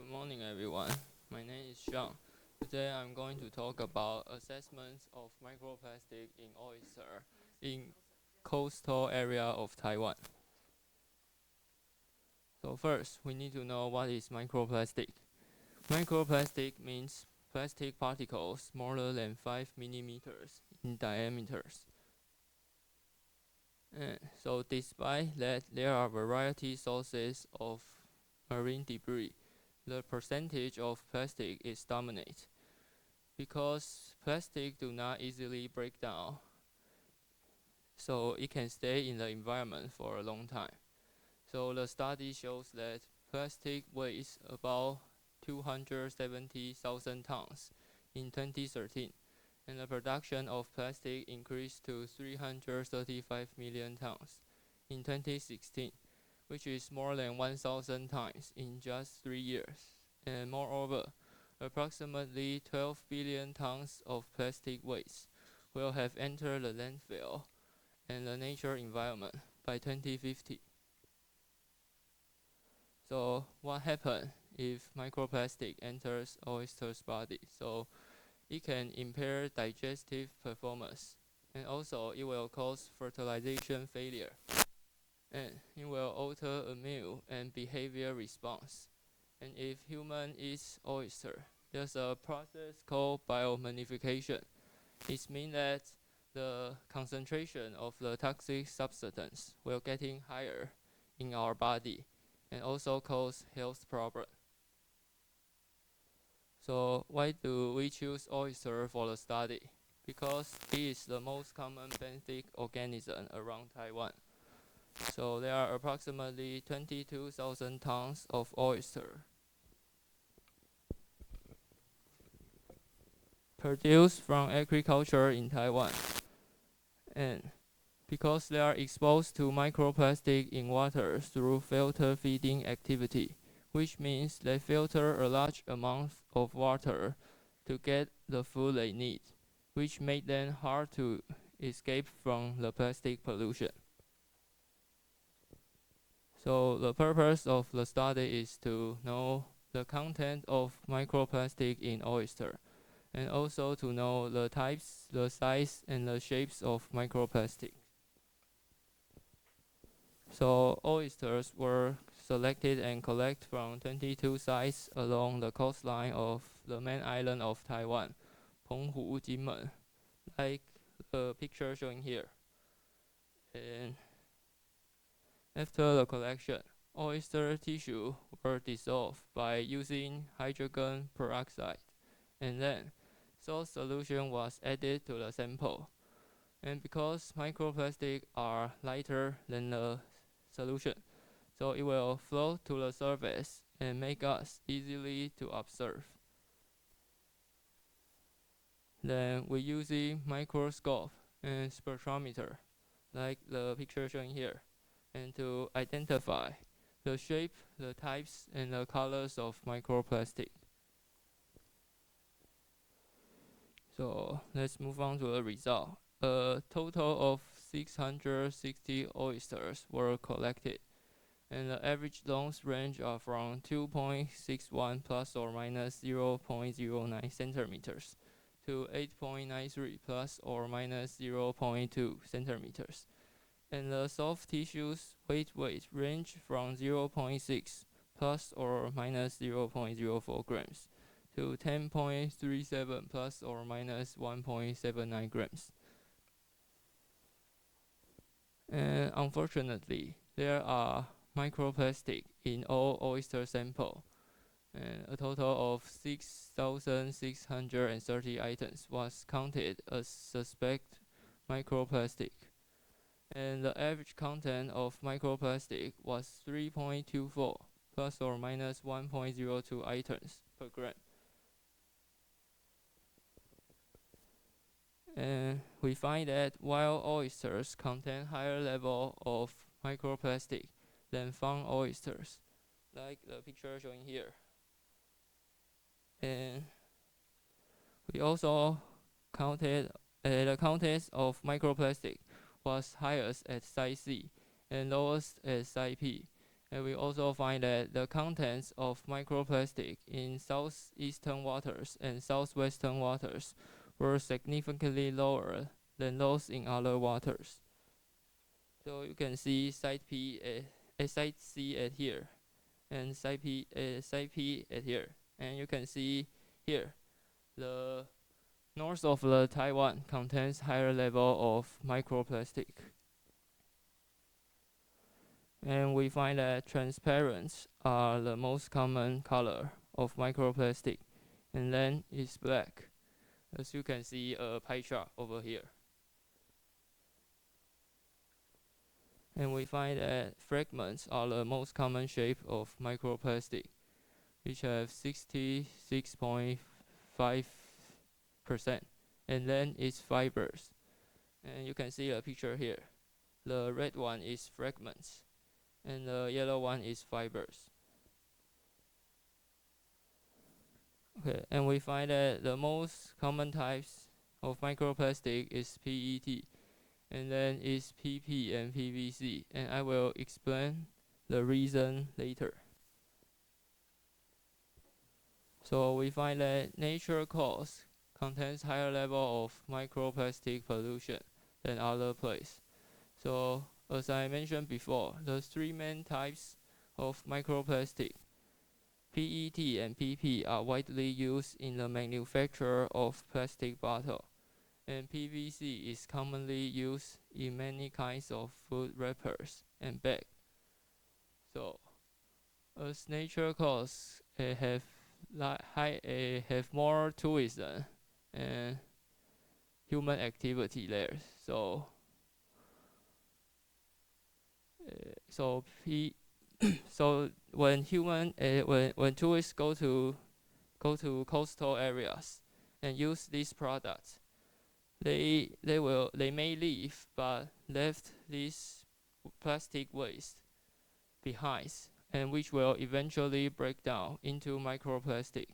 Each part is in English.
Good morning, everyone. My name is Sean. Today I'm going to talk about assessments of microplastic in oyster in coastal area of Taiwan. So first, we need to know what is microplastic. Microplastic means plastic particles smaller than 5 millimeters in diameters. So despite that there are variety sources of marine debris, the percentage of plastic is dominant. Because plastic do not easily break down, so it can stay in the environment for a long time. So the study shows that plastic weighs about 270,000 tons in 2013, and the production of plastic increased to 335 million tons in 2016, which is more than 1,000 times in just 3 years. And moreover, approximately 12 billion tons of plastic waste will have entered the landfill and the nature environment by 2050. So what happens if microplastic enters oyster's body? So it can impair digestive performance, and also it will cause fertilization failure, and it will alter immune and behavior response. And if human eats oyster, there's a process called biomagnification. It means that the concentration of the toxic substance will getting higher in our body and also cause health problem. So why do we choose oyster for the study? Because it is the most common benthic organism around Taiwan. So there are approximately 22,000 tons of oyster produced from agriculture in Taiwan. And because they are exposed to microplastic in water through filter feeding activity, which means they filter a large amount of water to get the food they need, which make them hard to escape from the plastic pollution. So the purpose of the study is to know the content of microplastic in oyster, and also to know the types, the size, and the shapes of microplastic. So oysters were selected and collected from 22 sites along the coastline of the main island of Taiwan, Penghu, Jinmen, like the picture showing here. And after the collection, oyster tissue were dissolved by using hydrogen peroxide, and then salt solution was added to the sample. And because microplastic are lighter than the solution, so it will float to the surface and make us easily to observe. Then we use the microscope and spectrometer, like the picture shown here, and to identify the shape, the types, and the colors of microplastic. So let's move on to the result. A total of 660 oysters were collected, and the average length range are from 2.61 plus or minus 0.09 centimeters to 8.93 plus or minus 0.2 centimeters. And the soft tissues weight range from 0.6 plus or minus 0.04 grams to 10.37 plus or minus 1.79 grams. And unfortunately, there are microplastic in all oyster sample, and a total of 6,630 items was counted as suspect microplastic. And the average content of microplastic was 3.24 plus or minus 1.02 items per gram. And we find that while oysters contain higher level of microplastic than farm oysters, like the picture showing here. And we also counted the content of microplastic was highest at site C and lowest at site P. And we also find that the contents of microplastic in southeastern waters and southwestern waters were significantly lower than those in other waters. So you can see site P site C at here, and site P at here, and you can see here the north of the Taiwan contains higher level of microplastic. And we find that transparent are the most common color of microplastic, and then it's black, as you can see a pie chart over here. And we find that fragments are the most common shape of microplastic, which have 66.5%, and then it's fibers. And you can see a picture here. The red one is fragments, and the yellow one is fibers. Okay, and we find that the most common types of microplastic is PET, and then is PP and PVC, and I will explain the reason later. So we find that natural cause contains higher level of microplastic pollution than other places. So as I mentioned before, the three main types of microplastic, PET and PP, are widely used in the manufacture of plastic bottle, and PVC is commonly used in many kinds of food wrappers and bags. So as nature cause have more tourism and human activity there. So so when tourists go to coastal areas and use these products, they may leave but left this plastic waste behind, and which will eventually break down into microplastic.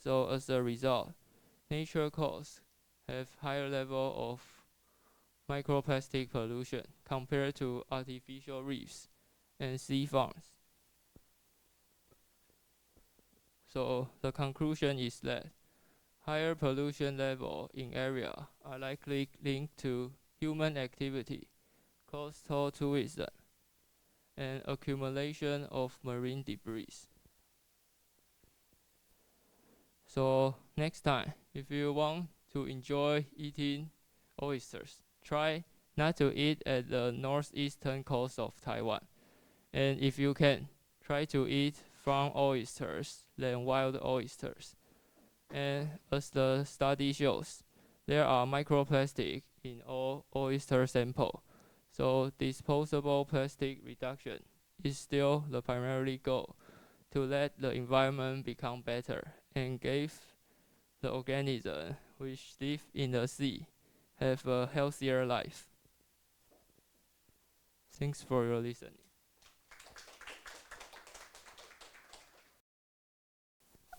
So as a result, nature coasts have higher level of microplastic pollution compared to artificial reefs and sea farms. So the conclusion is that higher pollution level in area are likely linked to human activity, coastal tourism, and accumulation of marine debris. So next time, if you want to enjoy eating oysters, try not to eat at the northeastern coast of Taiwan. And if you can, try to eat farm oysters than wild oysters. And as the study shows, there are microplastic in all oyster sample. So disposable plastic reduction is still the primary goal to let the environment become better and give the organisms which live in the sea have a healthier life. Thanks for your listening.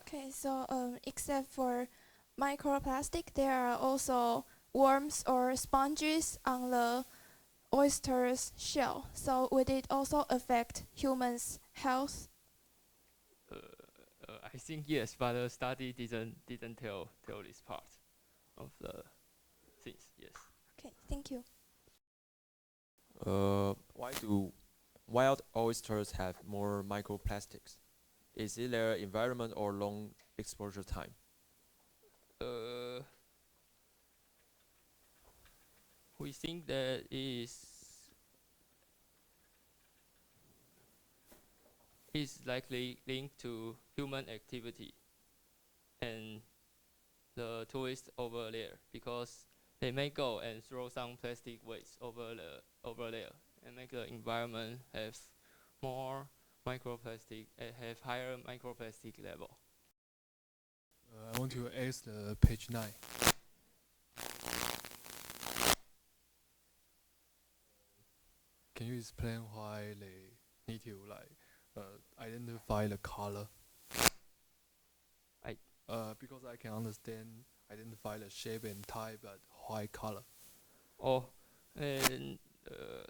Okay, so except for microplastic, there are also worms or sponges on the oyster's shell. So would it also affect humans' health? I think yes, but the study didn't tell this part of the things. Yes. Okay, thank you. Why do wild oysters have more microplastics? Is it their environment or long exposure time? We think that is likely linked to human activity and the tourists over there, because they may go and throw some plastic waste over there and make the environment have more microplastic and have higher microplastic level. I want to ask the page 9. Can you explain why they need to identify the color? Because I can understand identify the shape and type, but why color? And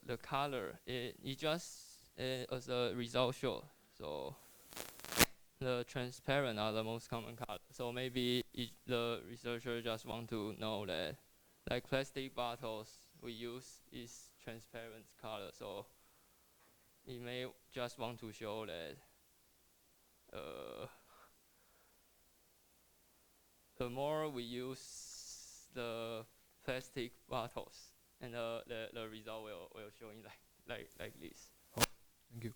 the color, it just as a result show. So the transparent are the most common color. So maybe the researcher just want to know that, like plastic bottles we use is transparent color. So it may just want to show that the more we use the plastic bottles, and the result will showing like this. Thank you.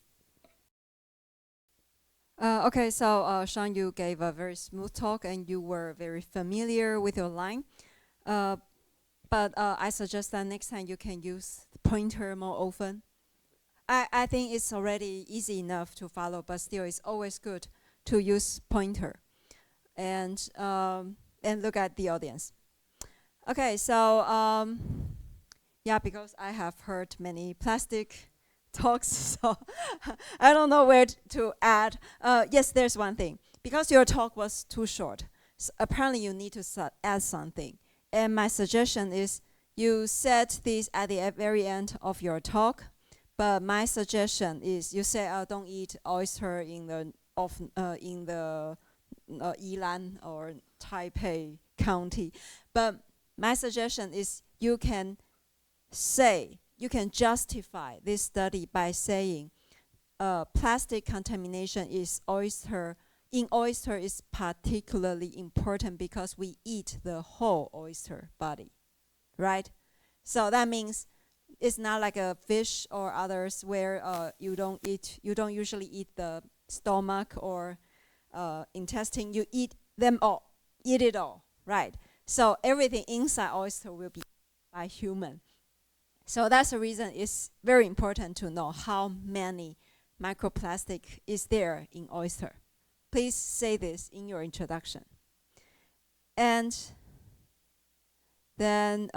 Okay, so Sean, you gave a very smooth talk and you were very familiar with your line. But I suggest that next time you can use pointer more often. I think it's already easy enough to follow, but still it's always good to use pointer and look at the audience. Okay, so yeah, because I have heard many plastic talks, so I don't know where to add. Yes, there's one thing. Because your talk was too short, so apparently you need to add something. And my suggestion is you set this at the very end of your talk. But my suggestion is you say, don't eat oyster in the Yilan or Taipei County. But my suggestion is you can justify this study by saying plastic contamination in oyster is particularly important because we eat the whole oyster body, right? So that means it's not like a fish or others where you don't usually eat the stomach or intestine. You eat them all, eat it all, right? So everything inside oyster will be by human. So that's the reason it's very important to know how many microplastic is there in oyster. Please say this in your introduction. And then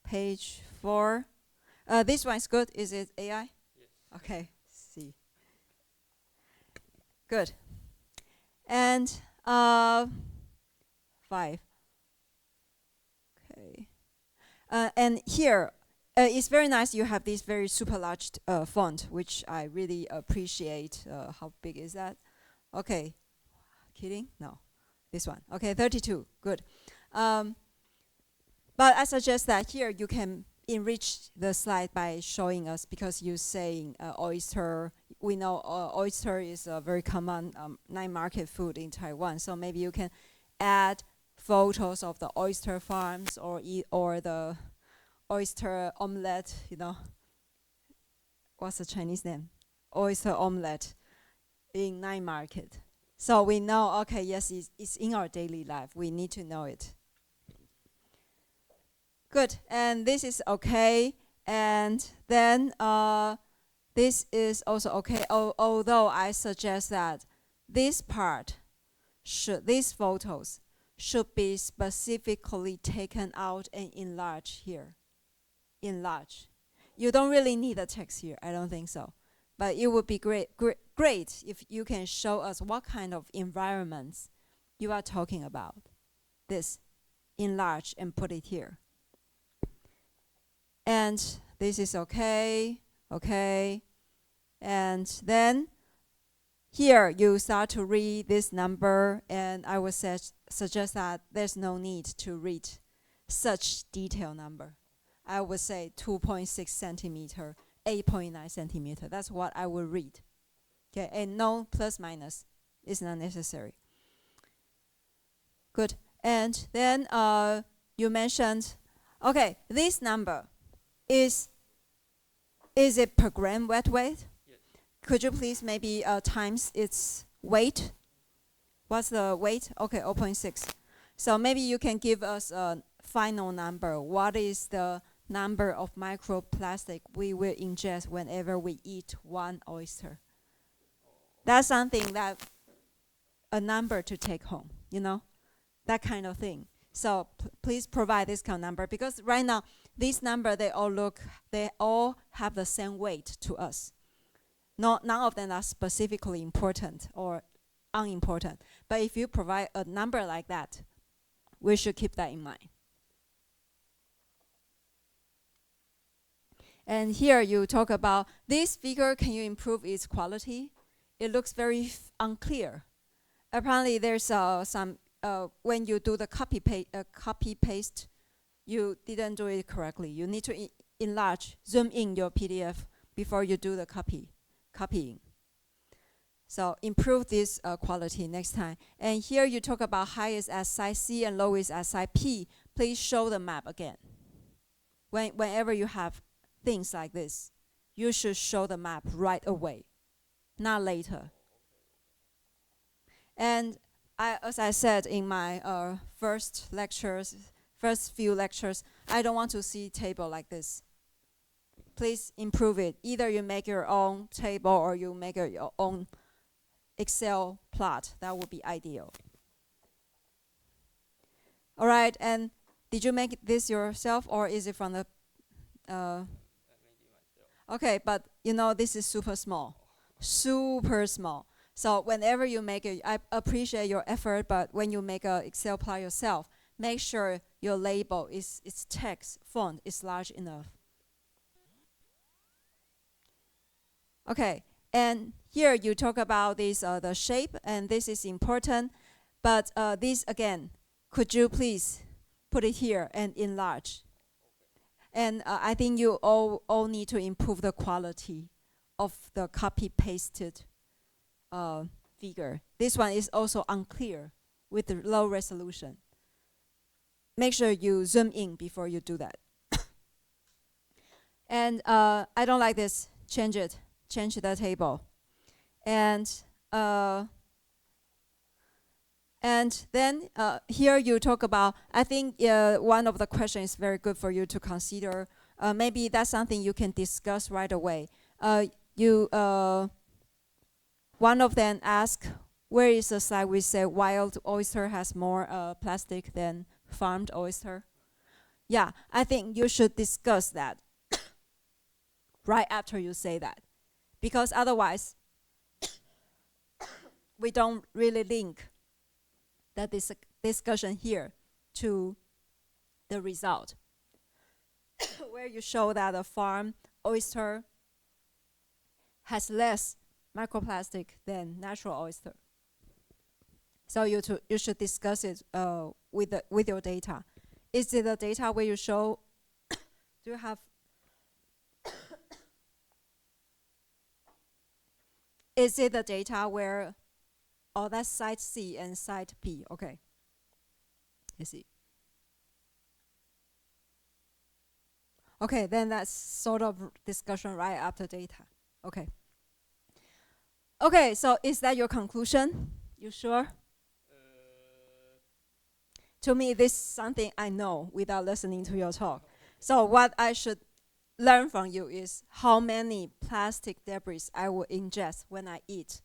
page 4. This one is good. Is it AI? Yes. Okay, see. Good. And 5. Okay. And here, it's very nice you have this very super large font, which I really appreciate. How big is that? Okay. Kidding? No. This one. Okay, 32. Good. But I suggest that here you can enrich the slide by showing us, because you're saying oyster. We know oyster is a very common night market food in Taiwan. So maybe you can add photos of the oyster farms or the oyster omelette, what's the Chinese name? Oyster omelette in night market. So we know, okay, yes, it's in our daily life. We need to know it. Good, and this is okay. And then this is also okay, although I suggest that this part, these photos should be specifically taken out and enlarged here. Enlarge. You don't really need the text here, I don't think so. But it would be great if you can show us what kind of environments you are talking about. This, enlarge and put it here. And this is okay, okay. And then here you start to read this number, and I would suggest that there's no need to read such detailed number. I would say 2.6 centimeter, 8.9 centimeter. That's what I would read. Okay, and no plus minus is not necessary. Good. And then you mentioned, okay, this number is it per gram wet weight? Yes. Could you please maybe times its weight? What's the weight? Okay, 0.6. So maybe you can give us a final number. What is the number of microplastic we will ingest whenever we eat one oyster? That's something that a number to take home, that kind of thing. So please provide this kind of number, because right now this number, they all have the same weight to us. None of them are specifically important or unimportant. But if you provide a number like that, we should keep that in mind. And here you talk about this figure, can you improve its quality? It looks very unclear. Apparently there's some, when you do the copy paste, you didn't do it correctly. You need to enlarge, zoom in your PDF before you do the copying. So improve this quality next time. And here you talk about highest at site C and lowest at site P. Please show the map again. Whenever you have things like this, you should show the map right away, not later. And as I said in my first few lectures, I don't want to see table like this. Please improve it. Either you make your own table or you make your own Excel plot. That would be ideal. All right, and did you make this yourself or is it from the okay, but you know this is super small. So whenever you make it, I appreciate your effort, but when you make an Excel plot yourself, make sure your label its text font is large enough. Okay, and here you talk about this the shape, and this is important. But this again, could you please put it here and enlarge? And I think you all need to improve the quality of the copy-pasted figure. This one is also unclear with the low resolution. Make sure you zoom in before you do that. And I don't like this. Change it. Change the table. And then here you talk about, I think one of the questions is very good for you to consider. Maybe that's something you can discuss right away. One of them asked, where is the slide we say wild oyster has more plastic than farmed oyster? Yeah, I think you should discuss that right after you say that. Because otherwise, we don't really link that discussion here to the result, where you show that a farm oyster has less microplastic than natural oyster. So you should discuss it with your data. Is it the data where you show? Do you have? Is it the data where? Oh, that's site C and site P. Okay. I see. Okay, then that's sort of discussion right after data. Okay. Okay, so is that your conclusion? You sure? To me, this is something I know without listening to your talk. So what I should learn from you is how many plastic debris I will ingest when I eat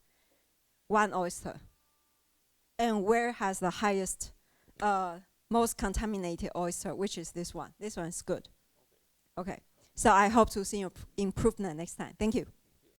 one oyster, and where has the highest, most contaminated oyster, which is this one. This one is good. Okay, so I hope to see your improvement next time. Thank you.